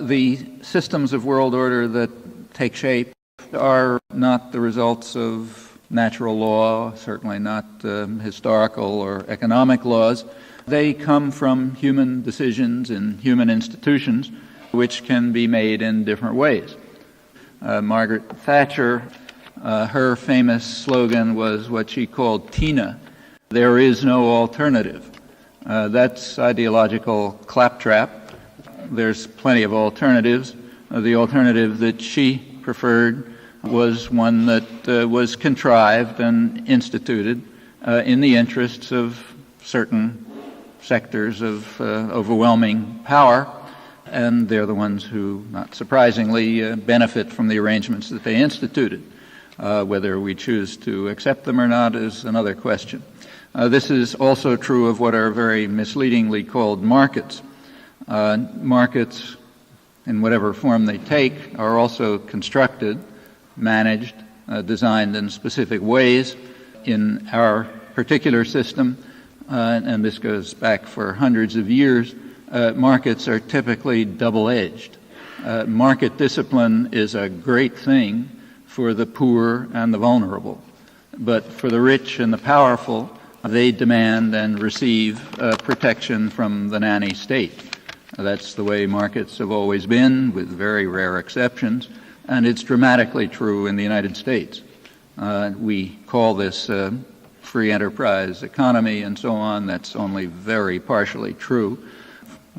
The systems of world order that take shape are not the results of natural law, certainly not historical or economic laws. They come from human decisions in human institutions, which can be made in different ways. Margaret Thatcher, her famous slogan was what she called TINA, there is no alternative. That's ideological claptrap. There's plenty of alternatives. The alternative that she preferred was one that was contrived and instituted in the interests of certain sectors of overwhelming power, and they're the ones who, not surprisingly, benefit from the arrangements that they instituted. Whether we choose to accept them or not is another question. This is also true of what are very misleadingly called markets. Markets, in whatever form they take, are also constructed, managed, designed in specific ways. In our particular system, and this goes back for hundreds of years, markets are typically double-edged. Market discipline is a great thing for the poor and the vulnerable, but for the rich and the powerful, they demand and receive protection from the nanny state. That's the way markets have always been, with very rare exceptions, and it's dramatically true in the United States. We call this free enterprise economy and so on. That's only very partially true.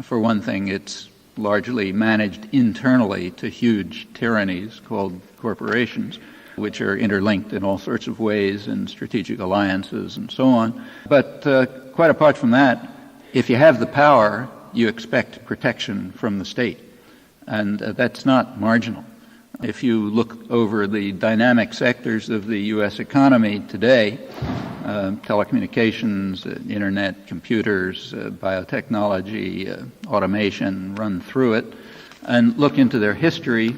For one thing, it's largely managed internally to huge tyrannies called corporations, which are interlinked in all sorts of ways in strategic alliances and so on. But quite apart from that, if you have the power, you expect protection from the state. And that's not marginal. If you look over the dynamic sectors of the U.S. economy today, telecommunications, internet, computers, biotechnology, automation, run through it, and look into their history,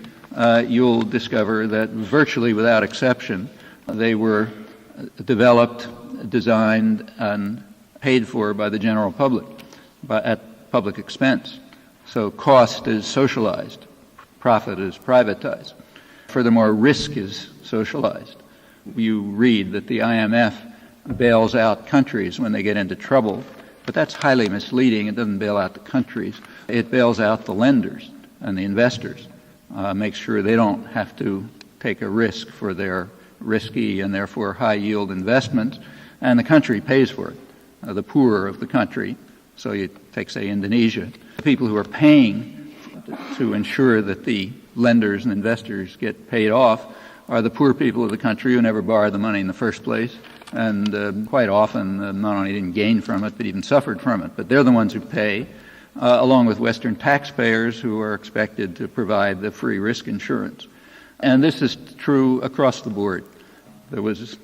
you'll discover that virtually without exception, they were developed, designed, and paid for by the general public at public expense. So cost is socialized, profit is privatized. Furthermore, risk is socialized. You read that the IMF bails out countries when they get into trouble, but that's highly misleading. It doesn't bail out the countries. It bails out the lenders and the investors, makes sure they don't have to take a risk for their risky and therefore high-yield investments, and the country pays for it, the poor of the country. So you take, say, Indonesia. The people who are paying to ensure that the lenders and investors get paid off are the poor people of the country who never borrowed the money in the first place, and quite often not only didn't gain from it, but even suffered from it. But they're the ones who pay, along with Western taxpayers who are expected to provide the free risk insurance. And this is true across the board. There was, a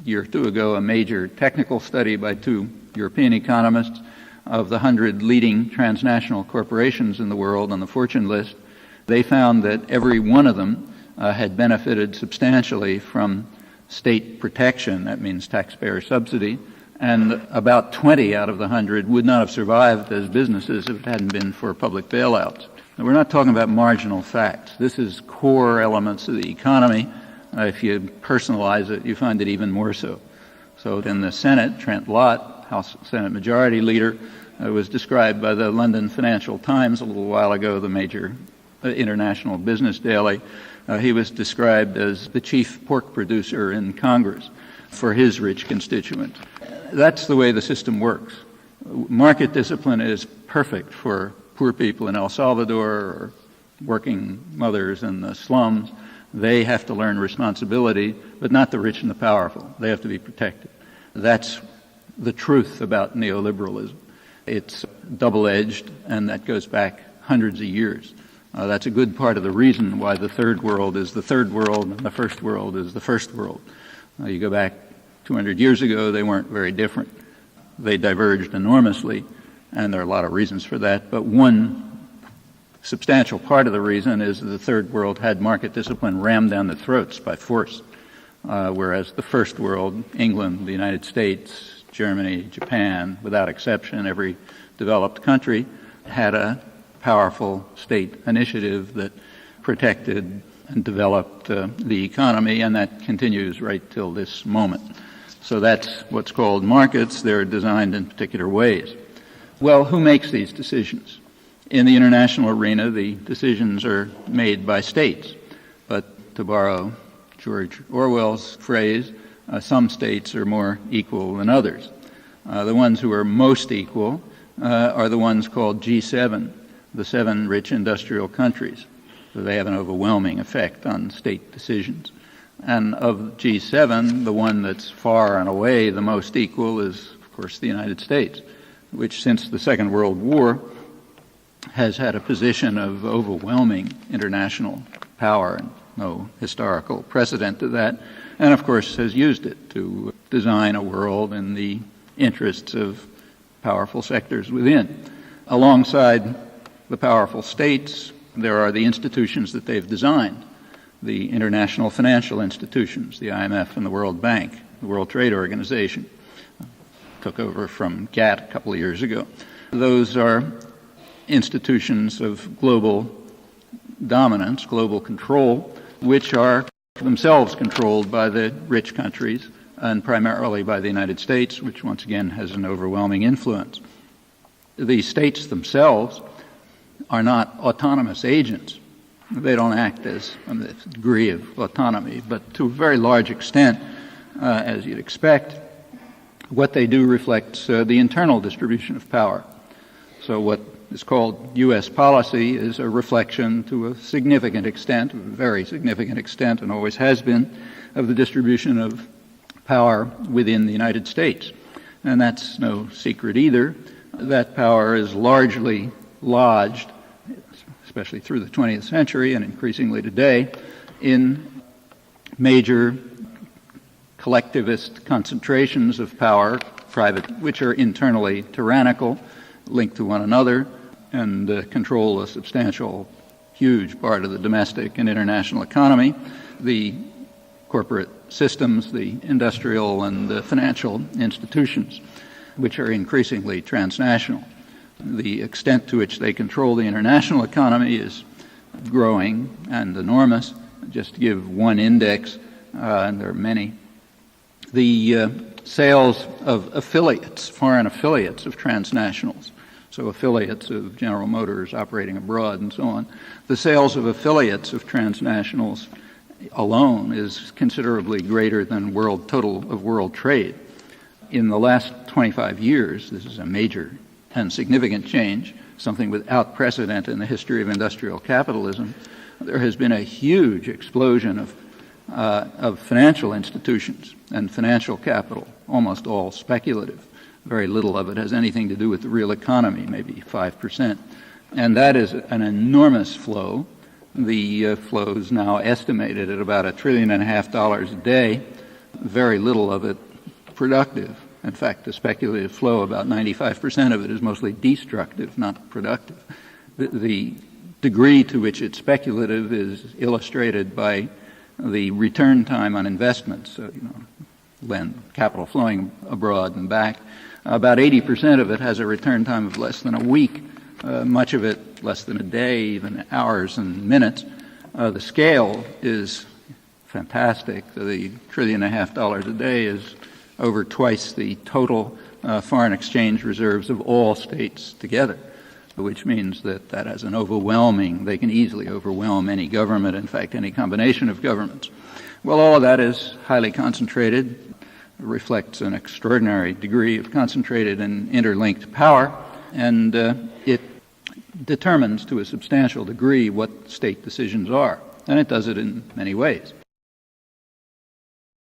year or two ago, a major technical study by two European economists of the 100 leading transnational corporations in the world on the Fortune list. They found that every one of them had benefited substantially from state protection, that means taxpayer subsidy, and about 20 out of the 100 would not have survived as businesses if it hadn't been for public bailouts. Now, we're not talking about marginal facts. This is core elements of the economy. If you personalize it, you find it even more so. So in the Senate, Trent Lott, House Senate Majority Leader, was described by the London Financial Times a little while ago, the major international business daily. He was described as the chief pork producer in Congress for his rich constituents. That's the way the system works. Market discipline is perfect for poor people in El Salvador or working mothers in the slums. They have to learn responsibility, but not the rich and the powerful. They have to be protected. That's the truth about neoliberalism. It's double-edged, and that goes back hundreds of years. That's a good part of the reason why the third world is the third world and the first world is the first world. You go back 200 years ago, they weren't very different. They diverged enormously, and there are a lot of reasons for that, but one substantial part of the reason is that the third world had market discipline rammed down their throats by force, whereas the first world, England, the United States, Germany, Japan, without exception, every developed country, had a powerful state initiative that protected and developed the economy, and that continues right till this moment. So that's what's called markets. They're designed in particular ways. Well, who makes these decisions? In the international arena, the decisions are made by states. But to borrow George Orwell's phrase, some states are more equal than others. The ones who are most equal are the ones called G7, the 7 rich industrial countries. So they have an overwhelming effect on state decisions. And of G7, the one that's far and away the most equal is, of course, the United States, which since the Second World War has had a position of overwhelming international power, and no historical precedent to that, and of course has used it to design a world in the interests of powerful sectors within. Alongside the powerful states, there are the institutions that they've designed, the international financial institutions, the IMF and the World Bank, the World Trade Organization, took over from GATT a couple of years ago. Those are institutions of global dominance, global control, which are themselves controlled by the rich countries and primarily by the United States, which once again has an overwhelming influence. The states themselves are not autonomous agents. They don't act as a degree of autonomy, but to a very large extent, as you'd expect, what they do reflects the internal distribution of power. So what is called U.S. policy is a reflection to a significant extent, a very significant extent, and always has been, of the distribution of power within the United States. And that's no secret either. That power is largely lodged, especially through the 20th century and increasingly today, in major collectivist concentrations of power, private, which are internally tyrannical, linked to one another, and control a substantial, huge part of the domestic and international economy. The corporate systems, the industrial and the financial institutions, which are increasingly transnational. The extent to which they control the international economy is growing and enormous. Just to give one index, and there are many, the sales of affiliates, foreign affiliates of transnationals, so affiliates of General Motors operating abroad and so on, the sales of affiliates of transnationals alone is considerably greater than total of world trade. In the last 25 years, this is a major and significant change, something without precedent in the history of industrial capitalism. There has been a huge explosion of financial institutions and financial capital, almost all speculative. Very little of it has anything to do with the real economy, maybe 5%. And that is an enormous flow. The flow is now estimated at about $1.5 trillion a day, very little of it productive. In fact, the speculative flow, about 95% of it is mostly destructive, not productive. The degree to which it's speculative is illustrated by the return time on investments, capital flowing abroad and back. About 80% of it has a return time of less than a week, much of it less than a day, even hours and minutes. The scale is fantastic. The $1.5 trillion a day is over twice the total foreign exchange reserves of all states together, which means that has an overwhelming, they can easily overwhelm any government, in fact, any combination of governments. Well, all of that is highly concentrated, reflects an extraordinary degree of concentrated and interlinked power, and it determines to a substantial degree what state decisions are, and it does it in many ways.